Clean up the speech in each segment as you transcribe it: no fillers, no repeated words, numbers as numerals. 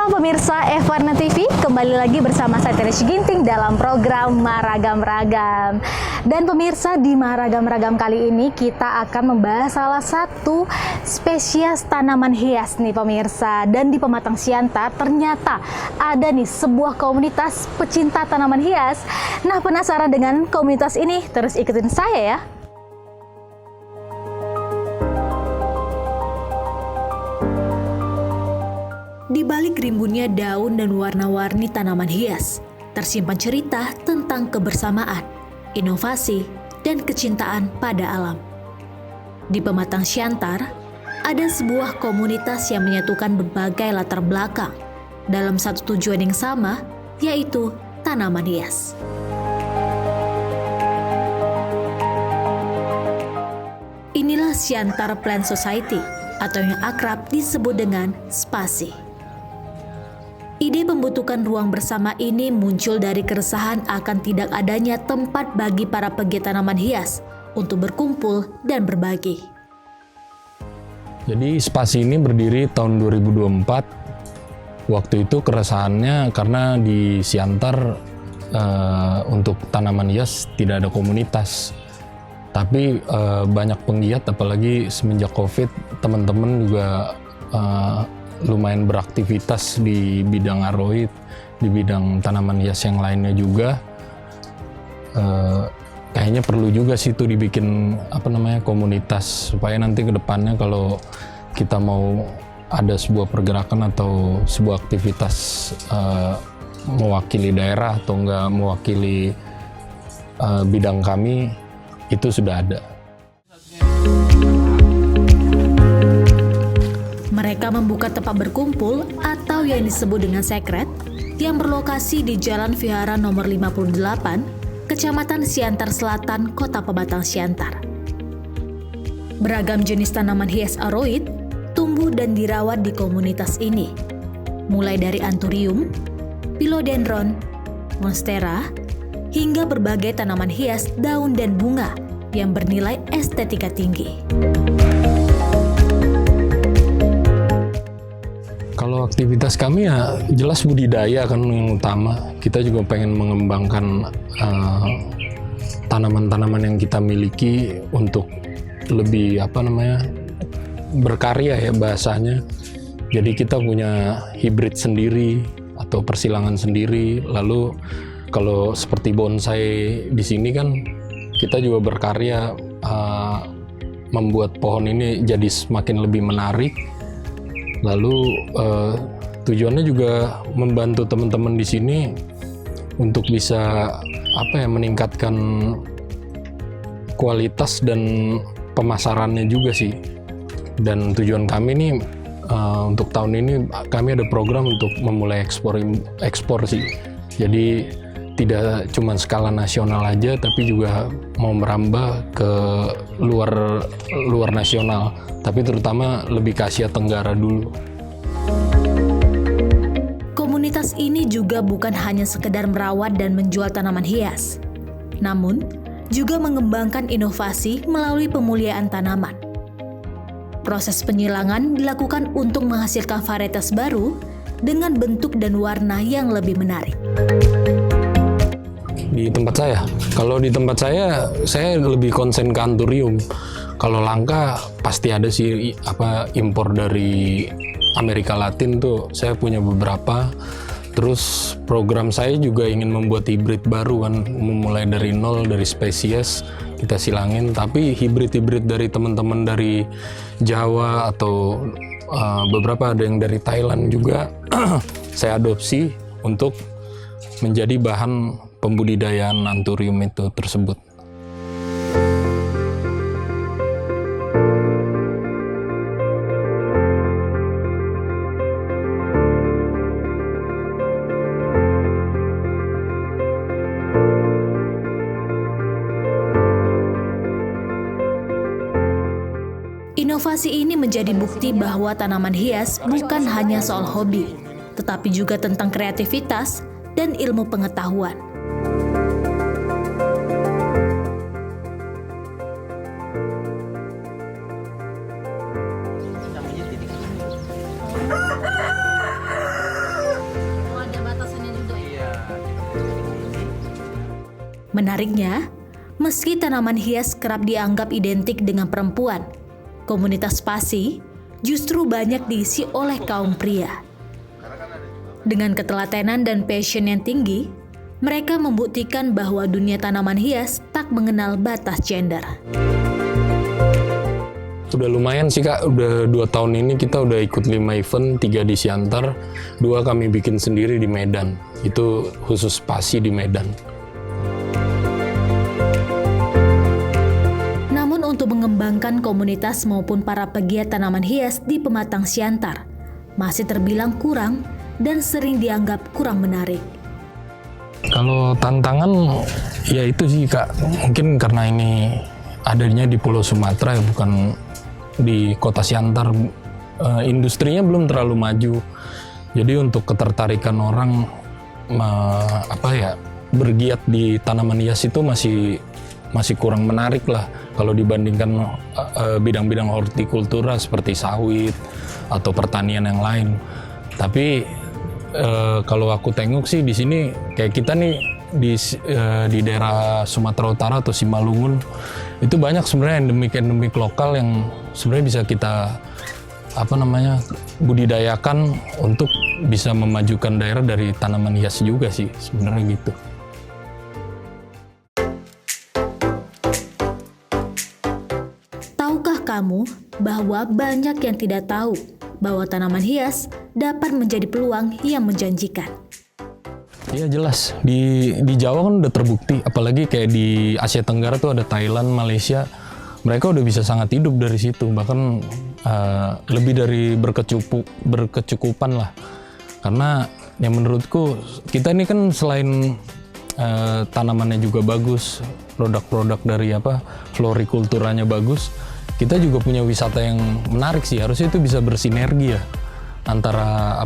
Halo pemirsa F-Warna TV, kembali lagi bersama saya Teresh Ginting dalam program Maragam Ragam. Dan pemirsa, di Maragam Ragam kali ini kita akan membahas salah satu spesies tanaman hias nih pemirsa. Dan di Pematang Siantar ternyata ada nih sebuah komunitas pecinta tanaman hias. Nah, penasaran dengan komunitas ini? Terus ikutin saya ya. Di balik rimbunnya daun dan warna-warni tanaman hias, tersimpan cerita tentang kebersamaan, inovasi, dan kecintaan pada alam. Di Pematang Siantar, ada sebuah komunitas yang menyatukan berbagai latar belakang dalam satu tujuan yang sama, yaitu tanaman hias. Inilah Siantar Plant Society, atau yang akrab disebut dengan SPASI. Ide pembentukan ruang bersama ini muncul dari keresahan akan tidak adanya tempat bagi para pegiat tanaman hias untuk berkumpul dan berbagi. Jadi SPASI ini berdiri tahun 2024. Waktu itu keresahannya karena di Siantar untuk tanaman hias tidak ada komunitas. Tapi banyak penggiat, apalagi semenjak COVID, teman-teman juga lumayan beraktivitas di bidang aroid, di bidang tanaman hias yang lainnya juga. Kayaknya perlu juga sih itu dibikin komunitas, supaya nanti ke depannya kalau kita mau ada sebuah pergerakan atau sebuah aktivitas mewakili daerah atau enggak mewakili bidang kami, itu sudah ada. Mereka membuka tempat berkumpul atau yang disebut dengan sekret yang berlokasi di Jalan Vihara nomor 58, Kecamatan Siantar Selatan, Kota Pematang Siantar. Beragam jenis tanaman hias aroid tumbuh dan dirawat di komunitas ini, mulai dari anthurium, philodendron, monstera, hingga berbagai tanaman hias daun dan bunga yang bernilai estetika tinggi. Kalau aktivitas kami ya jelas budidaya kan yang utama. Kita juga pengen mengembangkan tanaman-tanaman yang kita miliki untuk lebih berkarya ya bahasanya. Jadi kita punya hibrid sendiri atau persilangan sendiri. Lalu kalau seperti bonsai di sini kan kita juga berkarya membuat pohon ini jadi semakin lebih menarik. Lalu tujuannya juga membantu teman-teman di sini untuk bisa meningkatkan kualitas dan pemasarannya juga sih. Dan tujuan kami ini untuk tahun ini kami ada program untuk memulai ekspor sih. Jadi tidak cuma skala nasional aja, tapi juga mau merambah ke luar nasional, tapi terutama lebih ke Asia Tenggara dulu. Komunitas ini juga bukan hanya sekedar merawat dan menjual tanaman hias, namun juga mengembangkan inovasi melalui pemuliaan tanaman. Proses penyilangan dilakukan untuk menghasilkan varietas baru dengan bentuk dan warna yang lebih menarik. Di tempat saya, saya lebih konsen ke anthurium. Kalau langka pasti ada sih impor dari Amerika Latin tuh, saya punya beberapa. Terus program saya juga ingin membuat hibrid baru kan, memulai dari nol, dari spesies kita silangin. Tapi hibrid dari teman-teman dari Jawa atau beberapa ada yang dari Thailand juga saya adopsi untuk menjadi bahan pembudidayaan anthurium itu tersebut. Inovasi ini menjadi bukti bahwa tanaman hias bukan hanya soal hobi, tetapi juga tentang kreativitas dan ilmu pengetahuan. Menariknya, meski tanaman hias kerap dianggap identik dengan perempuan, komunitas spasi justru banyak diisi oleh kaum pria. Dengan ketelatenan dan passion yang tinggi, mereka membuktikan bahwa dunia tanaman hias tak mengenal batas gender. Udah lumayan sih Kak, udah 2 tahun ini kita udah ikut 5 event, 3 di Siantar, 2 kami bikin sendiri di Medan. Itu khusus spasi di Medan. Namun untuk mengembangkan komunitas maupun para pegiat tanaman hias di Pematang Siantar, masih terbilang kurang dan sering dianggap kurang menarik. Kalau tantangan ya itu sih Kak, mungkin karena ini adanya di Pulau Sumatera ya, bukan di Kota Siantar, industrinya belum terlalu maju. Jadi untuk ketertarikan orang bergiat di tanaman hias itu masih kurang menarik lah kalau dibandingkan bidang-bidang hortikultura seperti sawit atau pertanian yang lain. Tapi kalau aku tengok sih di sini kayak kita nih di daerah Sumatera Utara atau Simalungun itu banyak sebenarnya endemik lokal yang sebenarnya bisa kita budidayakan untuk bisa memajukan daerah dari tanaman hias juga sih sebenarnya gitu. Tahukah kamu bahwa banyak yang tidak tahu bahwa tanaman hias dapat menjadi peluang yang menjanjikan? Iya jelas, di Jawa kan udah terbukti, apalagi kayak di Asia Tenggara tuh ada Thailand, Malaysia, mereka udah bisa sangat hidup dari situ, bahkan lebih dari berkecukupan lah. Karena yang menurutku kita ini kan selain tanamannya juga bagus, produk-produk dari florikulturanya bagus, kita juga punya wisata yang menarik sih, harusnya itu bisa bersinergi ya antara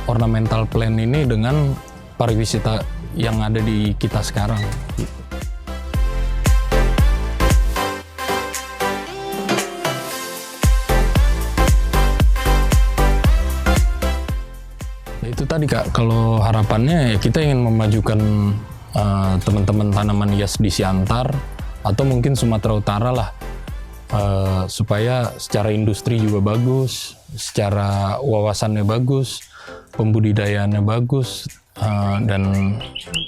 ornamental plant ini dengan pariwisata yang ada di kita sekarang. Itu tadi Kak, kalau harapannya ya kita ingin memajukan teman-teman tanaman hias di Siantar atau mungkin Sumatera Utara lah, supaya secara industri juga bagus, secara wawasannya bagus, pembudidayaannya bagus, dan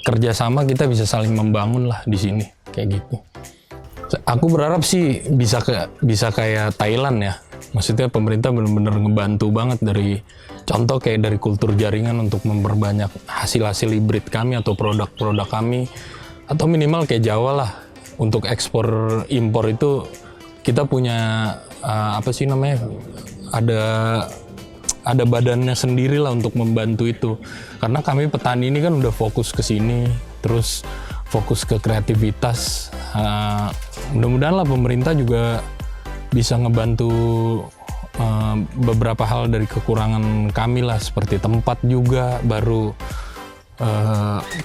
kerjasama kita bisa saling membangun lah di sini kayak gitu. Aku berharap sih bisa kayak Thailand ya, maksudnya pemerintah benar-benar ngebantu banget dari contoh kayak dari kultur jaringan untuk memperbanyak hasil-hasil hibrid kami atau produk-produk kami, atau minimal kayak Jawa lah untuk ekspor impor itu. Kita punya ada badannya sendiri lah untuk membantu itu. Karena kami petani ini kan udah fokus ke sini, terus fokus ke kreativitas. Mudah-mudahan lah pemerintah juga bisa ngebantu beberapa hal dari kekurangan kami lah, seperti tempat juga, baru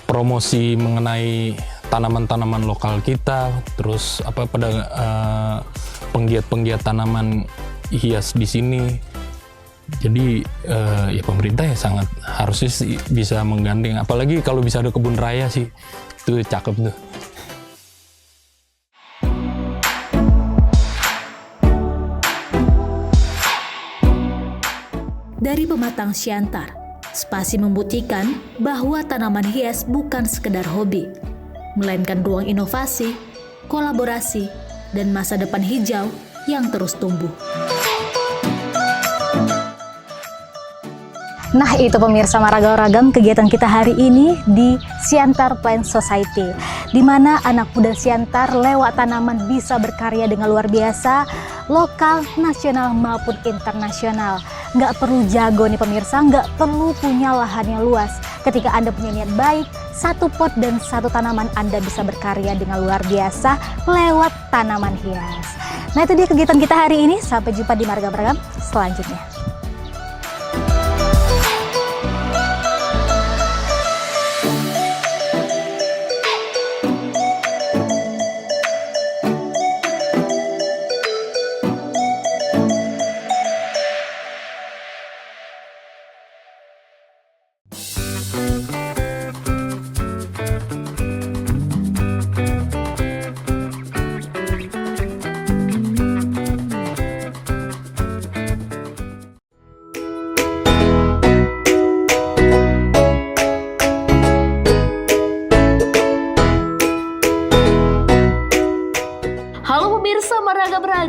promosi mengenai tanaman-tanaman lokal kita, terus penggiat-penggiat tanaman hias di sini. Jadi ya pemerintah ya sangat harusnya bisa menggandeng, apalagi kalau bisa ada kebun raya sih, itu cakep tuh. Dari Pematang Siantar, Spasi membuktikan bahwa tanaman hias bukan sekedar hobi, melainkan ruang inovasi, kolaborasi, dan masa depan hijau yang terus tumbuh. Nah itu pemirsa ragam kegiatan kita hari ini di Siantar Plant Society, di mana anak muda Siantar lewat tanaman bisa berkarya dengan luar biasa, lokal, nasional maupun internasional. Nggak perlu jago nih pemirsa, nggak perlu punya lahan yang luas. Ketika Anda punya niat baik, satu pot dan satu tanaman Anda bisa berkarya dengan luar biasa lewat tanaman hias. Nah itu dia kegiatan kita hari ini, sampai jumpa di ragam selanjutnya.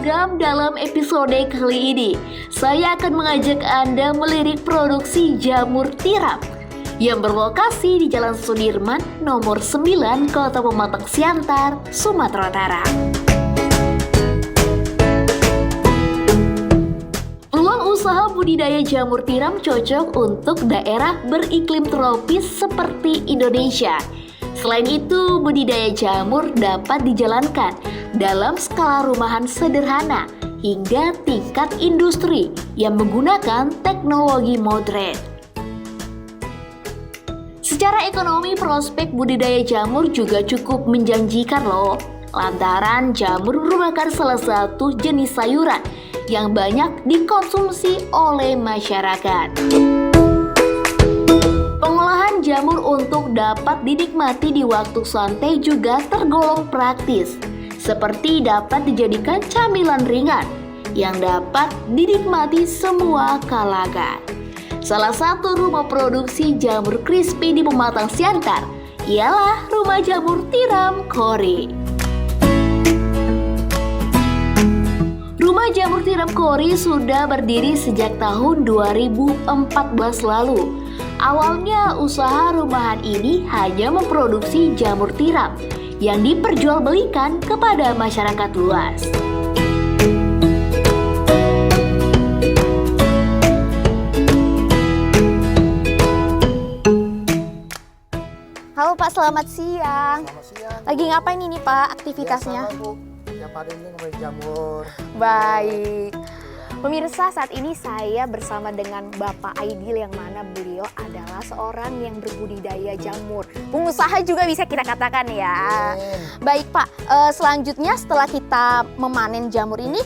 Ragam, dalam episode kali ini saya akan mengajak Anda melirik produksi jamur tiram yang berlokasi di Jalan Sudirman nomor 9, Kota Pematang Siantar, Sumatera Utara. Peluang usaha budidaya jamur tiram cocok untuk daerah beriklim tropis seperti Indonesia. Selain itu, budidaya jamur dapat dijalankan dalam skala rumahan sederhana hingga tingkat industri yang menggunakan teknologi modern. Secara ekonomi, prospek budidaya jamur juga cukup menjanjikan loh, lantaran jamur merupakan salah satu jenis sayuran yang banyak dikonsumsi oleh masyarakat. Pengolahan jamur untuk dapat dinikmati di waktu santai juga tergolong praktis, seperti dapat dijadikan camilan ringan yang dapat dinikmati semua kalangan. Salah satu rumah produksi jamur crispy di Pematang Siantar ialah Rumah Jamur Tiram Kori. Rumah Jamur Tiram Kori sudah berdiri sejak tahun 2014 lalu. Awalnya usaha rumahan ini hanya memproduksi jamur tiram yang diperjualbelikan kepada masyarakat luas. Halo Pak, selamat siang. Selamat siang. Lagi ngapain ini Pak aktivitasnya? Biasa, Bu. Tiap hari ini ngomongin jamur. Baik. Pemirsa, saat ini saya bersama dengan Bapak Aidil yang mana beliau adalah seorang yang berbudidaya jamur. Pengusaha juga bisa kita katakan ya. Baik Pak, selanjutnya setelah kita memanen jamur ini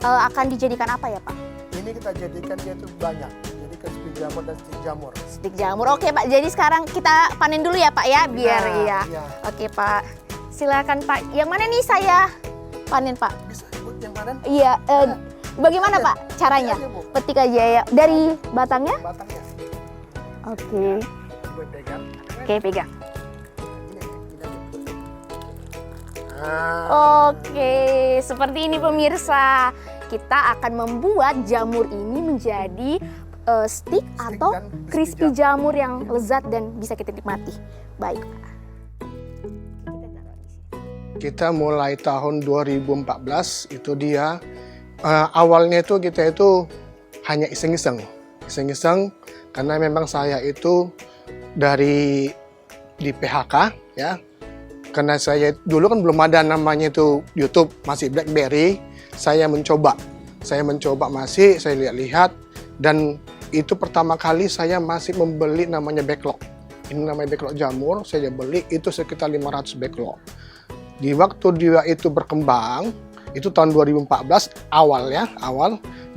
akan dijadikan apa ya Pak? Ini kita jadikan dia itu banyak. Jadi crispy jamur dan stick jamur. Stik jamur. Oke Pak, jadi sekarang kita panen dulu ya Pak ya, biar Iya. Oke Pak, silakan Pak. Yang mana nih saya panen Pak? Bisa ikut yang mana? Iya, bagaimana Pak caranya? Petik aja, Bu. Petik aja ya. Dari batangnya? Batangnya. Oke. Gue pegang. Oke, pegang. Ini aja. Nah, Oke, seperti ini pemirsa. Kita akan membuat jamur ini menjadi stick atau dan crispy jamur yang lezat dan bisa kita nikmati. Baik. kita mulai tahun 2014 itu dia awalnya itu kita itu hanya iseng-iseng karena memang saya itu dari di PHK ya. Karena saya dulu kan belum ada namanya itu YouTube, masih BlackBerry. Saya mencoba masih, saya lihat-lihat, dan itu pertama kali saya masih membeli namanya backlog. Ini namanya backlog jamur, saya beli itu sekitar 500 backlog. Di waktu dia itu berkembang, itu tahun 2014 awal,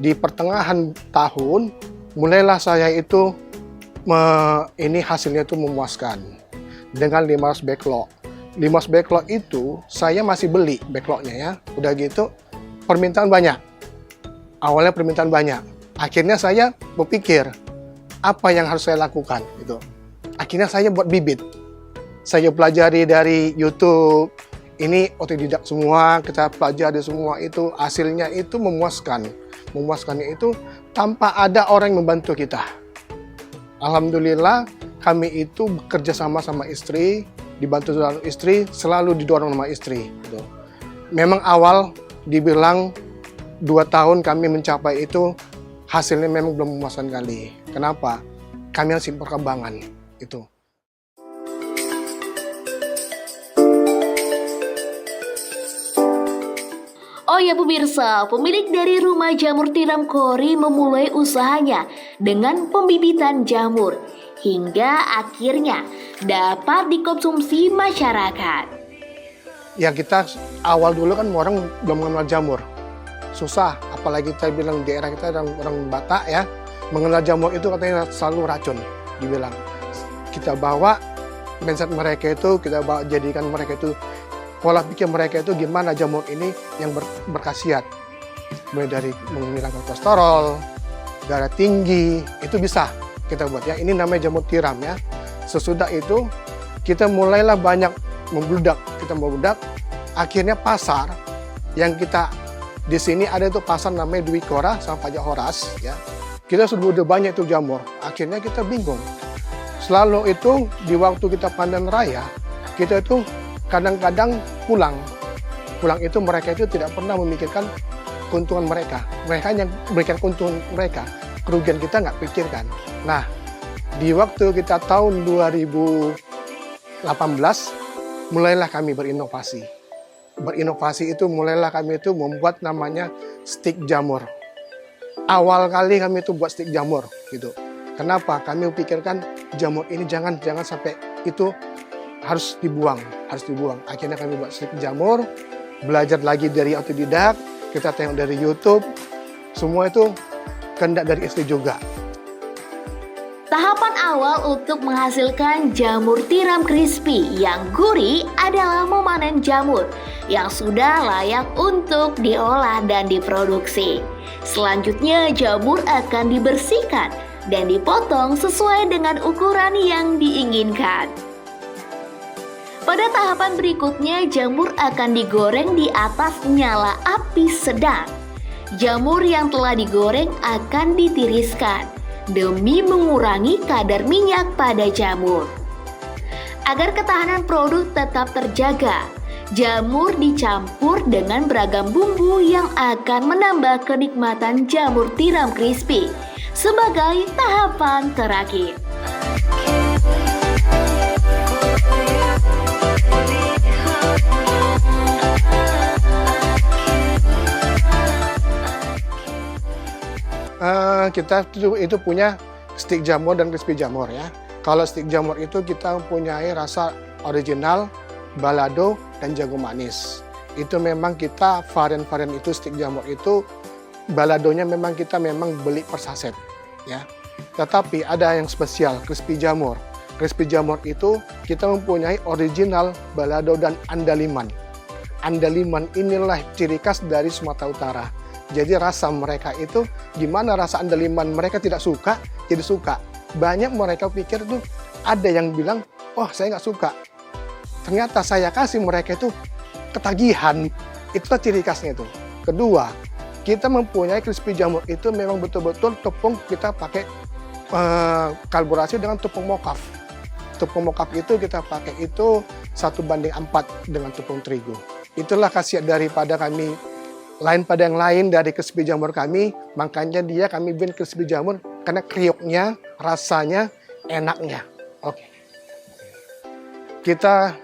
di pertengahan tahun, mulailah saya itu, ini hasilnya itu memuaskan dengan 500 backlog. 500 backlog itu saya masih beli backlognya ya. Udah gitu permintaan banyak. Awalnya permintaan banyak. Akhirnya saya berpikir apa yang harus saya lakukan gitu. Akhirnya saya buat bibit. Saya pelajari dari YouTube. Ini otodidak semua, kita pelajari semua itu, hasilnya itu memuaskan. Memuaskannya itu tanpa ada orang yang membantu kita. Alhamdulillah kami itu bekerja sama istri, dibantu dengan istri, selalu didorong sama istri. Gitu. Memang awal dibilang 2 tahun kami mencapai itu, hasilnya memang belum memuaskan kali. Kenapa? Kami masih perkembangan itu. Oh ya pemirsa, pemilik dari Rumah Jamur Tiram Kori memulai usahanya dengan pembibitan jamur hingga akhirnya dapat dikonsumsi masyarakat. Ya kita awal dulu kan orang belum mengenal jamur. Susah, apalagi kita bilang di daerah kita orang Batak ya, mengenal jamur itu katanya selalu racun, dibilang. Kita bawa mindset mereka itu, kita bawa jadikan mereka itu, pola pikir mereka itu gimana jamur ini yang berkhasiat. Mulai dari menghilangkan kolesterol, darah tinggi, itu bisa kita buat ya. Ini namanya jamur tiram ya. Sesudah itu kita mulailah banyak membludak, akhirnya pasar yang kita Di sini ada tuh pasar namanya Dwi Kora sama Pajak Horas ya. Kita sudah banyak tuh jamur. Akhirnya kita bingung. Selalu itu di waktu kita panen raya, kita itu kadang-kadang pulang. Pulang itu mereka itu tidak pernah memikirkan keuntungan mereka. Mereka yang memberikan keuntungan mereka. Kerugian kita nggak pikirkan. Nah, di waktu kita tahun 2018, mulailah kami berinovasi. Berinovasi itu mulailah kami itu membuat namanya stik jamur. Awal kali kami itu buat stik jamur gitu. Kenapa? Kami pikirkan jamur ini jangan sampai itu harus dibuang. Akhirnya kami buat stik jamur, belajar lagi dari otodidak, kita tengok dari YouTube, semua itu kehendak dari istri juga. Tahapan awal untuk menghasilkan jamur tiram crispy yang gurih adalah memanen jamur yang sudah layak untuk diolah dan diproduksi. Selanjutnya jamur akan dibersihkan dan dipotong sesuai dengan ukuran yang diinginkan. Pada tahapan berikutnya jamur akan digoreng di atas nyala api sedang. Jamur yang telah digoreng akan ditiriskan demi mengurangi kadar minyak pada jamur. Agar ketahanan produk tetap terjaga, jamur dicampur dengan beragam bumbu yang akan menambah kenikmatan jamur tiram crispy sebagai tahapan terakhir. Kita itu punya stik jamur dan crispy jamur ya. Kalau stik jamur itu kita mempunyai rasa original, balado, dan jagung manis. Itu memang kita varian-varian itu stik jamur itu baladonya memang kita beli per saset ya. Tetapi ada yang spesial crispy jamur. Crispy jamur itu kita mempunyai original, balado, dan andaliman. Andaliman inilah ciri khas dari Sumatera Utara. Jadi rasa mereka itu, gimana rasa andaliman mereka tidak suka, jadi suka. Banyak mereka pikir tuh, ada yang bilang, oh saya nggak suka. Ternyata saya kasih mereka itu ketagihan. Itulah ciri khasnya itu. Kedua, kita mempunyai crispy jamur itu memang betul-betul tepung kita pakai kolaborasi dengan tepung mokaf. Tepung mokaf itu kita pakai itu 1:4 dengan tepung terigu. Itulah khasiat daripada kami lain pada yang lain dari crispy jamur kami, makanya kami bikin crispy jamur karena kriuknya, rasanya, enaknya. Oke. Kita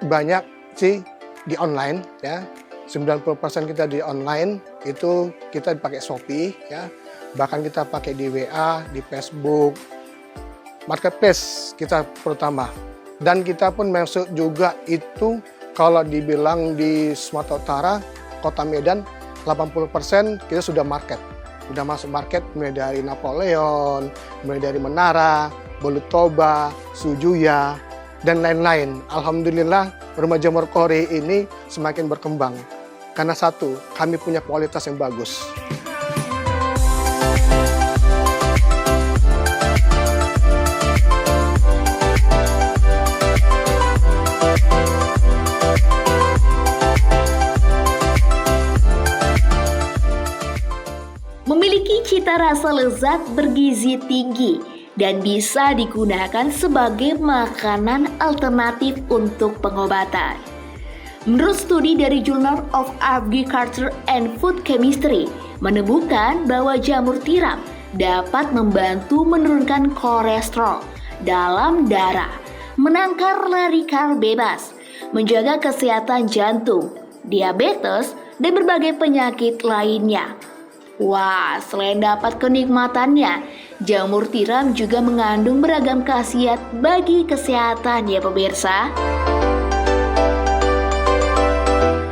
banyak sih di online ya. 90% kita di online itu kita pakai Shopee ya. Bahkan kita pakai di WA, di Facebook, marketplace kita terutama. Dan kita pun masuk juga itu kalau dibilang di Sumatera Utara, Kota Medan 80% kita sudah market. Sudah masuk market mulai dari Napoleon, mulai dari Menara, Bolutoba, Sujuya, dan lain-lain. Alhamdulillah rumah jamur Kore ini semakin berkembang. Karena satu, kami punya kualitas yang bagus. Memiliki cita rasa lezat bergizi tinggi dan bisa digunakan sebagai makanan alternatif untuk pengobatan. Menurut studi dari Journal of Agriculture and Food Chemistry menemukan bahwa jamur tiram dapat membantu menurunkan kolesterol dalam darah, menangkal radikal bebas, menjaga kesehatan jantung, diabetes, dan berbagai penyakit lainnya. Wah, selain dapat kenikmatannya, jamur tiram juga mengandung beragam khasiat bagi kesehatan ya pemirsa.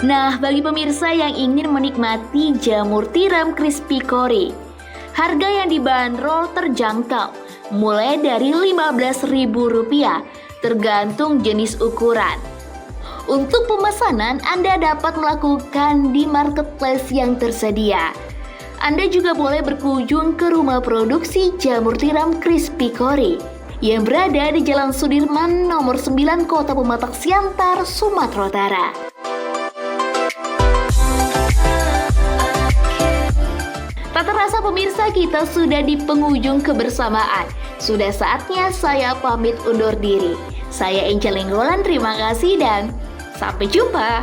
Nah, bagi pemirsa yang ingin menikmati jamur tiram crispy Kore, harga yang dibanderol terjangkau, mulai dari Rp15.000 tergantung jenis ukuran. Untuk pemesanan, Anda dapat melakukan di marketplace yang tersedia. Anda juga boleh berkunjung ke rumah produksi jamur tiram crispy Kore yang berada di Jalan Sudirman nomor 9 Kota Pematang Siantar, Sumatera Utara. Baiklah pemirsa, kita sudah di penghujung kebersamaan. Sudah saatnya saya pamit undur diri. Saya Angel Lenggolan, terima kasih dan sampai jumpa.